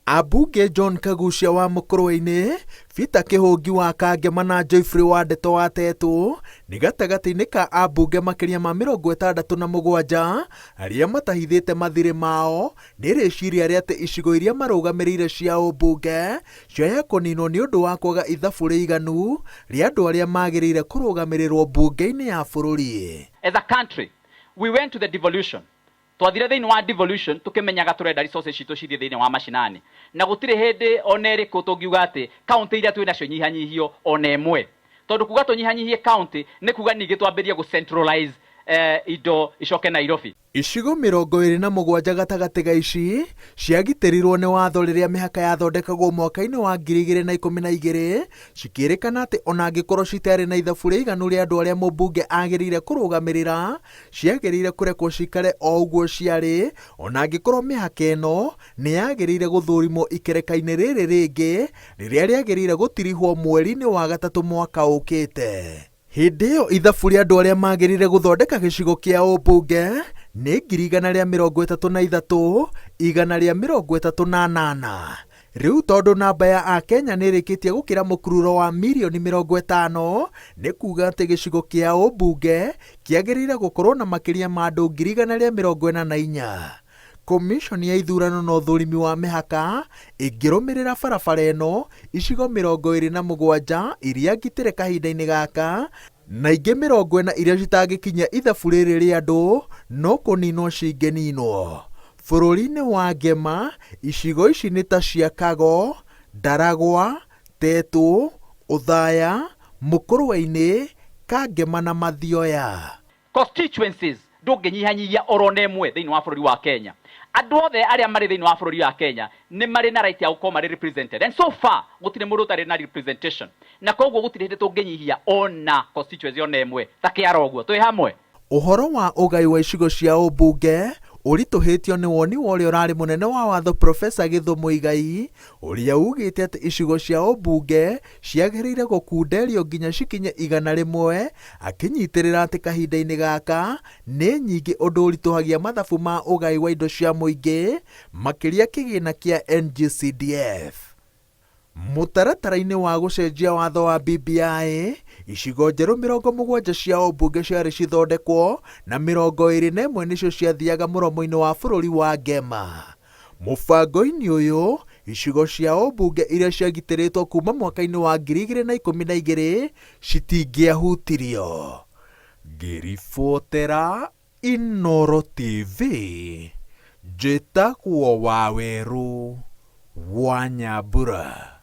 Ambunge John Kagucia wa Mũkũrwe-inĩ, Peter Kĩhũngi wa Kangema na Geoffrey wa Ndeto wa Tetu nĩ gatagatĩ-inĩ ka ambunge makĩria ma 67 arĩa matahithĩte mathirĩ mao nĩ rĩciria rĩa atĩ icigo iria marũgamĩrĩire cia ũmbunge cioya kũninwo nĩ ũndũ wa kwaga ithabu rĩiganu rĩa andũ arĩa magĩrĩire kũrũgamĩrĩrwo mbunge-inĩ ya bũrũri. As a country, we went to the devolution. Twathire thĩinĩ wa devolution tukimenyaga turenda resources citũ cithiĩ thĩinĩ wa mashinani na gũtirĩ hĩndĩ ona ĩrĩkũ tũngiuga atĩ kaunti iria twĩ nacio nyihanyihio ona ĩmwe, tondũ kuga tũnyihanyihie kaunti nĩ kuga ningĩ twambĩrie gũ-centralize indo icoke Nairobi. Icigo 27 gatagatĩ ga ici ciagitĩrirwo nĩ watho rĩrĩa mĩhaka yathondekagwo mwaka-inĩ wa 2012 cikĩrĩkana atĩ ona angĩkorwo citarĩ na ithabu rĩiganu rĩa andũ arĩa mũmbunge agĩrĩire kũrũgamĩrĩra ciagĩrĩire kũrekwo cikare o ũguo ciarĩ, ona angĩkorwo mĩhaka ĩno nĩ yagĩrĩire gũthũrimwo ikereka-inĩ rĩrĩ rĩngĩ rĩrĩa rĩagĩrĩire gũtirihwo mweri-inĩ wa gatatũ mwaka ũkĩte. Hĩndĩ ĩyo ithabu rĩa andũ arĩa magĩrĩire gũthondeka gĩcigo kĩa ũmbunge nĩ 133, 138. Rĩu tondũ namba ya Akenya nĩ ĩrĩkĩtie gũkĩra mũkururo wa mirioni 50, nĩ kuga atĩ gĩcigo kĩa ũmbunge kĩagĩrĩire gũkorwo na makĩria ma andũ 144. Komishoni ya ithurano na ũthũrimi wa mĩhaka ĩngĩrũmĩrĩra barabara ĩno icigo 27 iria ngitĩre kahinda-inĩ gaka na ingĩ 40 iria citangĩkinya ithabu rĩrĩ rĩa andũ no kũninwo cingĩninwo. Bũrũri-inĩ wa Ngema, icigo ici nĩ ta cia Kago, Ndaragwa, Tetu, Othaya, Mũkũrwe-inĩ, Kangema na Mathioya. Constituencies ndũngĩnyihanyihia orona ĩmwe thĩinĩ wa bũrũri wa Kenya. Andũ othe arĩa marĩ thĩinĩ wa bũrũri wa Kenya nĩ marĩ na right ya gũkorwo marĩ represented, and so far gũtirĩ mũndũ ũtarĩ na representation, na koguo gũtirĩ hĩndĩ tũngĩnyihia ona constituency ona ĩmwe ta kĩara ũguo twĩ hamwe. Ũhoro wa ũgai wa icigo cia ũmbunge ũritũhĩtio nĩ woni wa ũrĩa ũrarĩ mũnene wa watho Profesa Githu Muigai, ũrĩa ugĩte atĩ icigo cia ũmbunge ciagĩrĩire gũkunderio nginya cikinye 100, akĩnyitĩrĩra atĩ kahinda-inĩ gaka nĩ nyingĩ ũndũ ũritũhagia mathabu ma ũgai wa indo cia mũingĩ makĩria kĩgĩna kĩa NGCDF. Mũtaratara-inĩ wa gũcenjia watho wa BBI, icigo njerũ 70 cia ũmbunge ciarĩ cithondekwo na 21 nĩcio ciathiaga mũromo-inĩ wa bũrũri wa Ngema. Mũbango-inĩ ũyũ, icigo cia ũmbunge iria ciagitĩrĩtwo kuma mwaka-inĩ wa 2012 citingĩahutirio. Ngĩribotera Inooro TV, njĩtagwo Waweru wa Nyambura.